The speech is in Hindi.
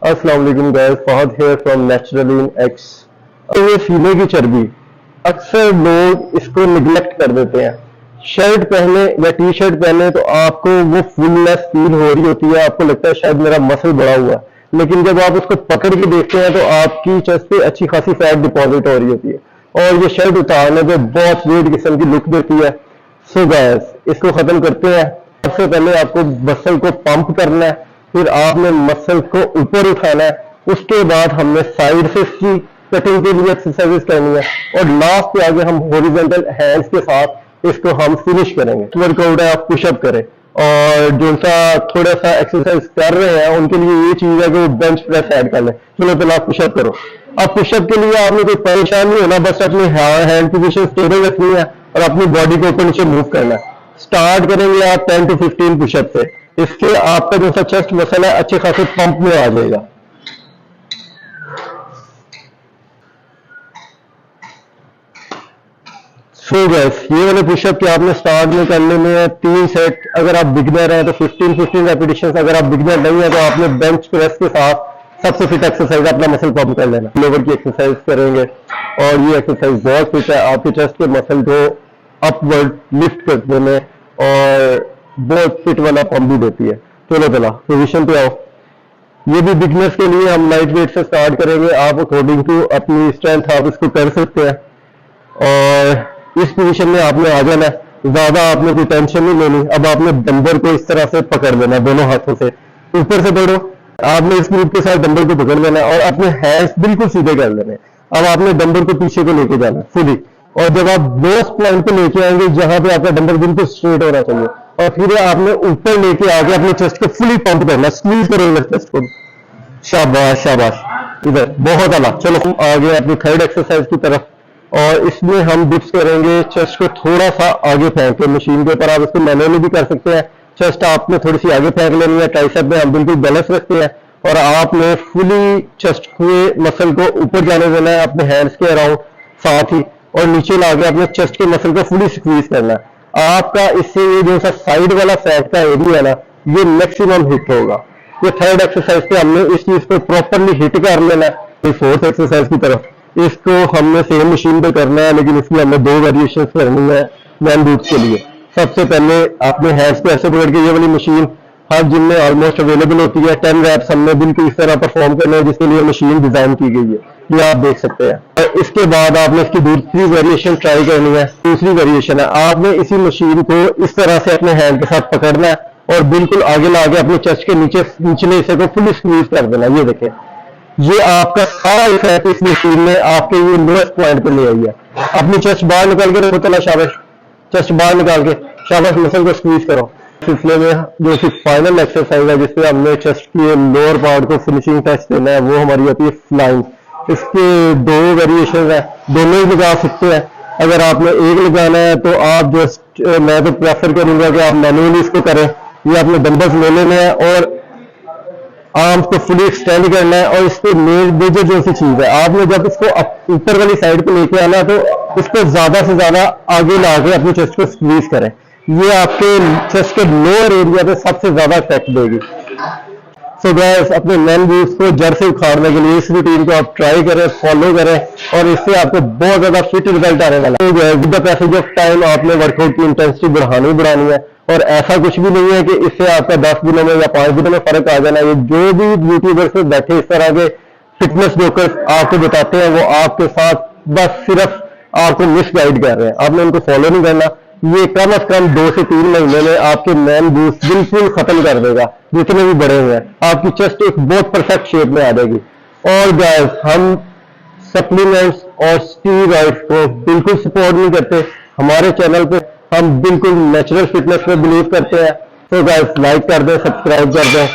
अस्सलाम वालेकुम guys, Fahad here from naturally in X. ये सीने की चर्बी, अक्सर लोग इसको निगलेक्ट कर देते हैं। शर्ट पहने या टी शर्ट पहने तो आपको वो फुलनेस फील हो रही होती है, आपको लगता है शायद मेरा मसल बड़ा हुआ है, लेकिन जब आप उसको पकड़ के देखते हैं तो आपकी चेस्ट पे अच्छी खासी फैट डिपॉजिट हो रही होती है और ये शर्ट उतारने पे बहुत वेट किस्म की लुक देती है। सो गाइस, इसको खत्म करते हैं। सबसे पहले आपको मसल को पंप करना है, फिर आपने मसल को ऊपर उठाना है, उसके बाद हमने साइड से इसकी कटिंग के लिए एक्सरसाइज करनी है और लास्ट पे आगे हम हॉरिजॉन्टल हैंड्स के साथ इसको हम फिनिश करेंगे। वर्कआउट है, आप पुशअप करें और जो सा थोड़ा सा एक्सरसाइज कर रहे हैं उनके लिए ये चीज है कि वो बेंच प्रेस ऐड कर लें। चलो पहले आप पुशअप करो। अब पुशअप के लिए आपने कोई परेशान नहीं होना, बस अपनी हैंड पोजीशन स्टेबल रखनी है और अपनी बॉडी को ऊपर नीचे मूव करना है। स्टार्ट करेंगे आप 10 to 15 पुशअप से। इसके आपका जो सा चेस्ट मसल है अच्छे खासे पंप में आ जाएगा। सो गाइस, ये वाले पुशअप के आपने स्टार्ट में करने में है 3 सेट। अगर आप बिगनर हैं तो 15 रेपिटेशन। अगर आप बिगनर नहीं है तो आपने बेंच प्रेस के साथ सबसे फिट एक्सरसाइज अपना मसल पंप कर लेना। लोअर की एक्सरसाइज करेंगे और ये एक्सरसाइज बहुत फिट है, आपके चेस्ट के मसल को अपवर्ड लिफ्ट करने में और बहुत फिट वाला पंप भी देती है। चलो चला पोजीशन पे आओ। ये भी बिगनर्स के लिए हम लाइट वेट से स्टार्ट करेंगे। आप अकॉर्डिंग टू अपनी स्ट्रेंथ आप इसको कर सकते हैं और इस पोजीशन में आपने आ जाना है। ज्यादा आपने कोई टेंशन नहीं लेनी। अब आपने डंबल को इस तरह से पकड़ लेना, दोनों हाथों से ऊपर से बढ़ो। आपने इस ग्रुप के साथ डंबल को पकड़ लेना और अपने हैंड्स बिल्कुल सीधे कर लेने। अब आपने डंबल को पीछे को लेके जाना फुली, और जब आप बेस पॉइंट पे लेके आएंगे जहां पे आपका डंबल बिल्कुल स्ट्रेट होना चाहिए, और फिर आपने ऊपर लेके आके अपने चेस्ट को फुली पंप करना, स्क्वीज करेंगे चेस्ट को। शाबाश शाबाश, इधर बहुत आला। चलो हम आगे अपनी थर्ड एक्सरसाइज की तरफ, और इसमें हम डिप्स करेंगे चेस्ट को थोड़ा सा आगे फेंक के। मशीन के ऊपर आप इसको मैनुअली भी कर सकते हैं। चेस्ट आपने थोड़ी सी आगे फेंक लेनी है, ट्राइसेप में हम बिल्कुल बैलेंस रखते हैं और आपने फुली चेस्ट के मसल को ऊपर जाने देना है अपने हैंड्स के अराउंड साथ ही, और नीचे लाके अपने चेस्ट के मसल को फुली स्क्वीज करना है आपका। इससे ये जो सा साइड वाला फैट का एरिया है ना, ये मैक्सिमम हिट होगा। ये थर्ड एक्सरसाइज पे हमने इस चीज को प्रॉपरली हिट कर लेना है। फोर्थ एक्सरसाइज की तरफ इसको हमने सेम मशीन पे करना है, लेकिन इसमें हमने 2 वेरिएशन करनी है मैन बूट्स के लिए। सबसे पहले अपने हैंड्स को ऐसे पकड़ के, ये वाली मशीन हर जिम में ऑलमोस्ट अवेलेबल होती है। 10 रैप्स हमने बिल्कुल इस तरह परफॉर्म करना है जिसके लिए मशीन डिजाइन की गई है, ये आप देख सकते हैं। और इसके बाद आपने इसकी दूसरी वेरिएशन ट्राई करनी है। दूसरी वेरिएशन है, आपने इसी मशीन को इस तरह से अपने हैंड के साथ पकड़ना है और बिल्कुल आगे ला के अपने चेस्ट के नीचे निचले हिस्से को फुली स्क्वीज कर देना। ये देखें, ये आपका सारा इफेक्ट इस मशीन में आपके ये लोएस्ट पॉइंट पे ले आई है। अपनी चेस्ट बाहर निकाल के रखो, चला शाबाश, चेस्ट बाहर निकाल के शाबाश, मसल को स्क्वीज करो। सिलसिले में जो कि फाइनल एक्सरसाइज है जिसपे हमने चेस्ट के लोअर पार्ट को फिनिशिंग टच देना है, वो हमारी होती है फ्लाइंग। इसके 2 वेरिएशन है, दोनों ही लगा सकते हैं। अगर आपने एक लगाना है तो आप जो मैं तो प्रेफर करूंगा कि आप मैनुअली इसको करें। ये आपने डंबल्स ले लेने हैं और आर्म्स को फुली एक्सटेंड करना है, और इसको मेजर जो सी चीज है, आपने जब इसको ऊपर वाली साइड पे लेके आना तो इसको ज्यादा से ज्यादा आगे ला के अपने चेस्ट को स्क्वीज करें। ये आपके चेस्ट के लोअर एरिया पे सबसे ज्यादा इफेक्ट देगी। सो गाइस, अपने मैन बूट्स को जड़ से उखाड़ने के लिए इस रूटीन को आप ट्राई करें, फॉलो करें, और इससे आपको बहुत ज्यादा फिट रिजल्ट आने वाला है। With the passage of time आपने वर्कआउट की इंटेंसिटी बढ़ानी है, और ऐसा कुछ भी नहीं है कि इससे आपका 10 दिनों में या 5 दिनों में फर्क आ जाना है। ये जो भी यूट्यूबर्स में बैठे इस तरह के फिटनेस ब्रोकर्स आपको बताते हैं, वो आपके साथ बस सिर्फ आपको मिसगाइड कर रहे हैं। आपने उनको फॉलो नहीं करना। ये कम से कम 2 से 3 महीने में आपके मैन बूस्ट बिल्कुल खत्म कर देगा, जितने भी बड़े हुए हैं। आपकी चेस्ट एक बहुत परफेक्ट शेप में आ जाएगी। और गाइस, हम सप्लीमेंट्स और स्टीरॉइड्स को बिल्कुल सपोर्ट नहीं करते। हमारे चैनल पे हम बिल्कुल नेचुरल फिटनेस में बिलीव करते हैं। तो गाइस, लाइक कर दें, सब्सक्राइब कर दें।